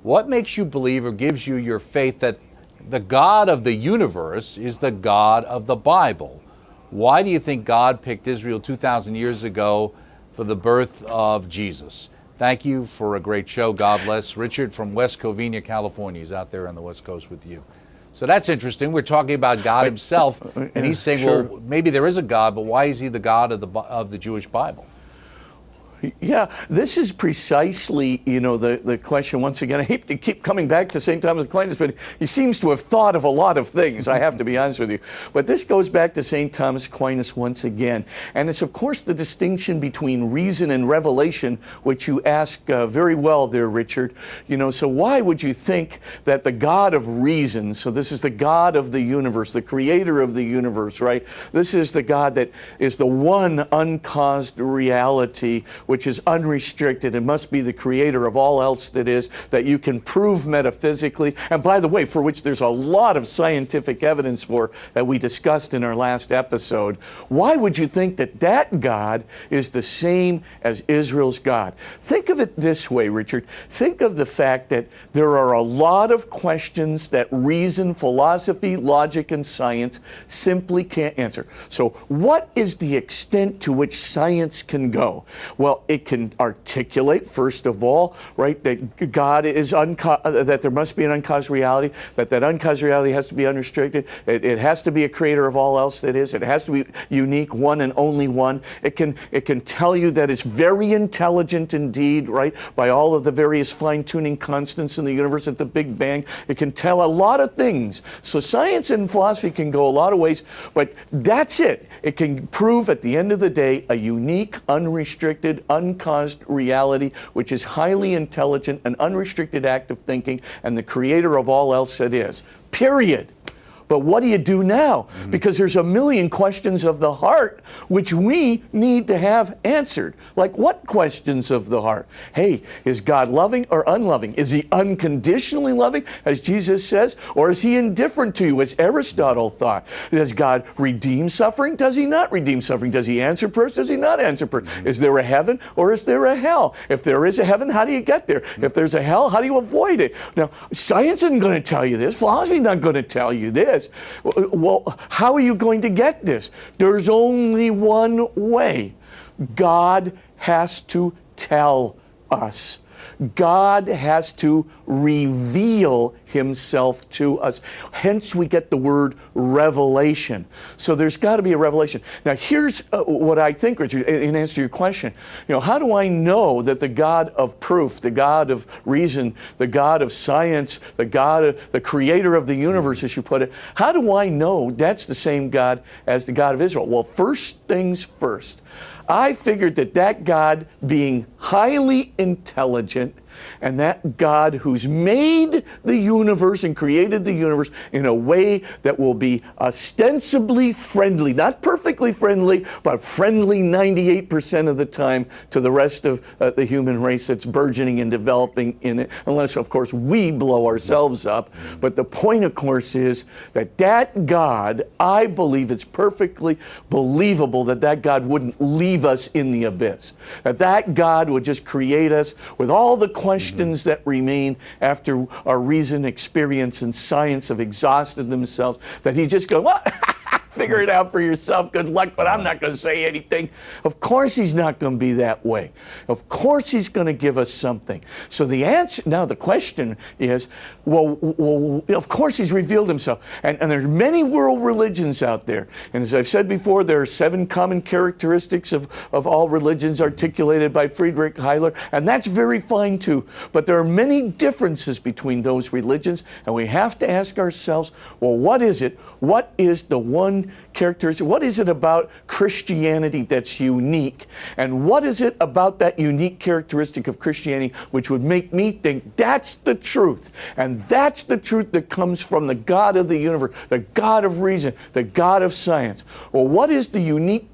What makes you believe or gives you your faith that the God of the universe is the God of the Bible? Why do you think God picked Israel 2,000 years ago for the birth of Jesus? Thank you for a great show. God bless. Richard from West Covina, California. He's out there on the West Coast with you. So that's interesting. We're talking about God himself, and he's saying, sure. well, maybe there is a God, but why is he the God of the Jewish Bible? Yeah, this is precisely, the question. Once again, I hate to keep coming back to St. Thomas Aquinas, but he seems to have thought of a lot of things, I have to be honest with you. But this goes back to St. Thomas Aquinas once again. And it's, of course, the distinction between reason and revelation, which you ask very well there, Richard. So why would you think that the God of reason, so this is the God of the universe, the creator of the universe, right? This is the God that is the one uncaused reality, which is unrestricted and must be the creator of all else that is, that you can prove metaphysically, and by the way, for which there's a lot of scientific evidence for that we discussed in our last episode. Why would you think that that God is the same as Israel's God? Think of it this way, Richard. Think of the fact that there are a lot of questions that reason, philosophy, logic, and science simply can't answer. So what is the extent to which science can go? Well, it can articulate, first of all, right, that God is that there must be an uncaused reality, that uncaused reality has to be unrestricted. It has to be a creator of all else that is. It has to be unique, one and only one. It can tell you that it's very intelligent indeed, right, by all of the various fine-tuning constants in the universe at the Big Bang. It can tell a lot of things. So science and philosophy can go a lot of ways, but that's it. It can prove at the end of the day a unique, unrestricted, uncaused reality, which is highly intelligent, an unrestricted act of thinking, and the creator of all else that is. Period. But what do you do now? Because there's a million questions of the heart which we need to have answered. Like what questions of the heart? Hey, is God loving or unloving? Is he unconditionally loving, as Jesus says? Or is he indifferent to you, as Aristotle thought? Does God redeem suffering? Does he not redeem suffering? Does he answer prayers? Does he not answer prayers? Is there a heaven or is there a hell? If there is a heaven, how do you get there? If there's a hell, how do you avoid it? Now, science isn't going to tell you this. Philosophy is not going to tell you this. Well, how are you going to get this? There's only one way. God has to tell us. God has to reveal himself to us. Hence we get the word revelation. So there's got to be a revelation. Now here's what I think, Richard, in answer to your question. How do I know that the God of proof, the God of reason, the God of science, the creator of the universe, as you put it, how do I know that's the same God as the God of Israel? Well, first things first. I figured that God being highly intelligent and that God who's made the universe and created the universe in a way that will be ostensibly friendly, not perfectly friendly, but friendly 98% of the time to the rest of the human race that's burgeoning and developing in it, unless, of course, we blow ourselves up. But the point, of course, is that God, I believe it's perfectly believable that God wouldn't leave us in the abyss. That God would just create us with all the questions that remain after our reason, experience, and science have exhausted themselves, that he just goes, well, figure it out for yourself, good luck, but I'm not going to say anything. Of course he's not going to be that way. Of course he's going to give us something. So the answer, now the question is, well, of course he's revealed himself. And there's many world religions out there. And as I've said before, there are 7 common characteristics of all religions articulated by Friedrich Heiler, and that's very fine too. But there are many differences between those religions, and we have to ask ourselves, well, what is it? What is the one characteristic? What is it about Christianity that's unique? And what is it about that unique characteristic of Christianity which would make me think that's the truth? And that's the truth that comes from the God of the universe, the God of reason, the God of science. Well, what is the unique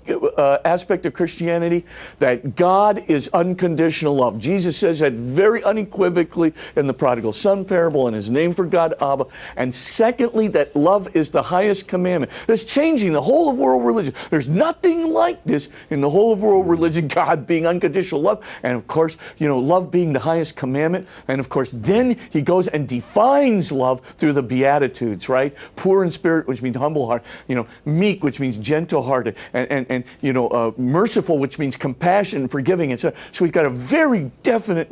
aspect of Christianity? That God is unconditional love. Jesus says that very unequivocally in the prodigal son parable, and his name for God, Abba. And secondly, that love is the highest commandment. This changing the whole of world religion. There's nothing like this in the whole of world religion, God being unconditional love, and of course, love being the highest commandment. And of course, then he goes and defines love through the Beatitudes, right? Poor in spirit, which means humble heart, meek, which means gentle hearted, and merciful, which means compassion, forgiving, etc. So we've got a very definite,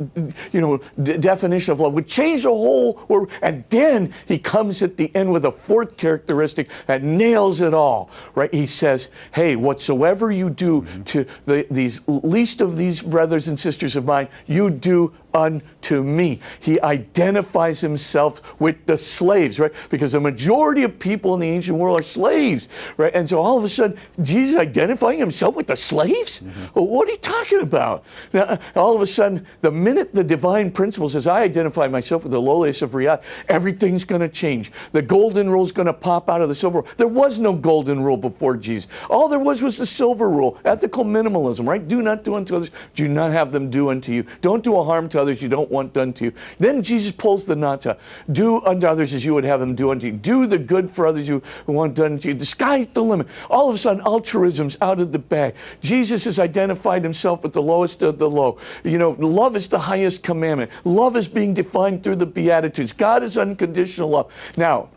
definition of love, which changed the whole world. And then he comes at the end with a fourth characteristic that nails it all, right? He says, hey, whatsoever you do to these least of these brothers and sisters of mine, you do unto me. He identifies himself with the slaves, right? Because the majority of people in the ancient world are slaves, right? And so all of a sudden, Jesus identifying himself with the slaves? Well, what are you talking about? Now, all of a sudden, the minute the divine principle says, I identify myself with the lowliest of reality, everything's going to change. The golden rule is going to pop out of the silver rule. There was no golden rule before Jesus. All there was the silver rule, ethical minimalism, right? Do not do unto others, do not have them do unto you. Don't do a harm to others you don't want done to you. Then Jesus pulls the knots out. Do unto others as you would have them do unto you. Do the good for others you want done to you. The sky's the limit. All of a sudden, altruism's out of the bag. Jesus has identified himself with the lowest of the low. Love is the highest commandment. Love is being defined through the Beatitudes. God is unconditional love. Now,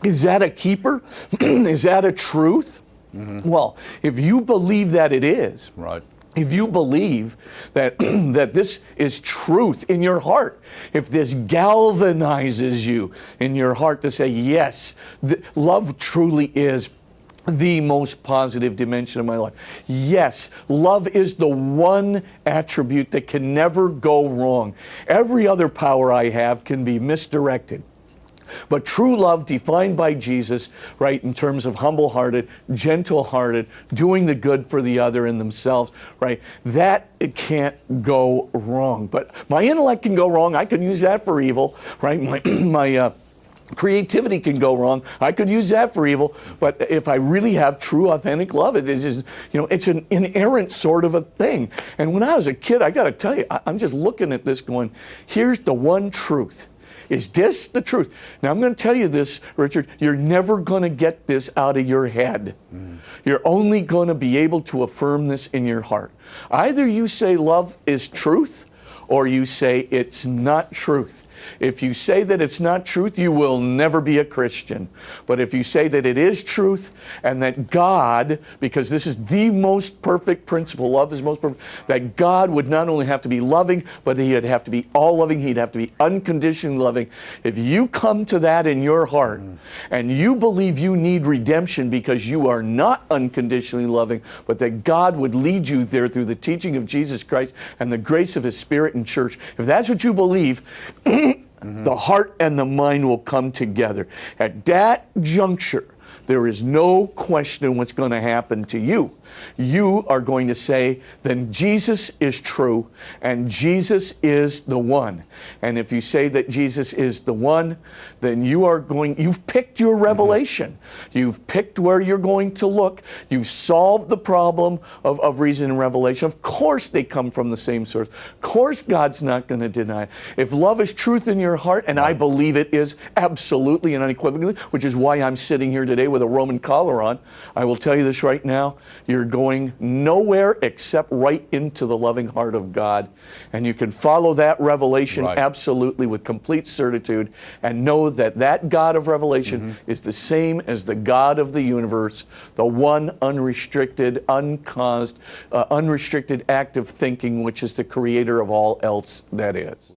is that a keeper? Is that a truth? Well, if you believe that it is, right. If you believe that that this is truth in your heart, if this galvanizes you in your heart to say, yes, love truly is the most positive dimension of my life. Yes, love is the one attribute that can never go wrong. Every other power I have can be misdirected. But true love defined by Jesus, right, in terms of humble-hearted, gentle-hearted, doing the good for the other and themselves, right, that it can't go wrong. But my intellect can go wrong. I can use that for evil, right? My creativity can go wrong. I could use that for evil. But if I really have true, authentic love, it is just, it's an inerrant sort of a thing. And when I was a kid, I got to tell you, I'm just looking at this going, here's the one truth. Is this the truth? Now, I'm going to tell you this, Richard. You're never going to get this out of your head. You're only going to be able to affirm this in your heart. Either you say love is truth, or you say it's not truth. If you say that it's not truth, you will never be a Christian. But if you say that it is truth, and that God, because this is the most perfect principle, love is most perfect, that God would not only have to be loving, but He would have to be all-loving, He'd have to be unconditionally loving. If you come to that in your heart, and you believe you need redemption because you are not unconditionally loving, but that God would lead you there through the teaching of Jesus Christ and the grace of His Spirit and church, if that's what you believe, the heart and the mind will come together. At that juncture, there is no question what's going to happen to you. You are going to say, then Jesus is true, and Jesus is the one. And if you say that Jesus is the one, then you've picked your revelation. You've picked where you're going to look. You've solved the problem of reason and revelation. Of course they come from the same source. Of course God's not going to deny it. If love is truth in your heart, and I believe it is absolutely and unequivocally, which is why I'm sitting here today with a Roman collar on, I will tell you this right now, you're going nowhere except right into the loving heart of God. And you can follow that revelation absolutely with complete certitude and know that that God of revelation is the same as the God of the universe, the one unrestricted, uncaused, unrestricted act of thinking, which is the creator of all else that is.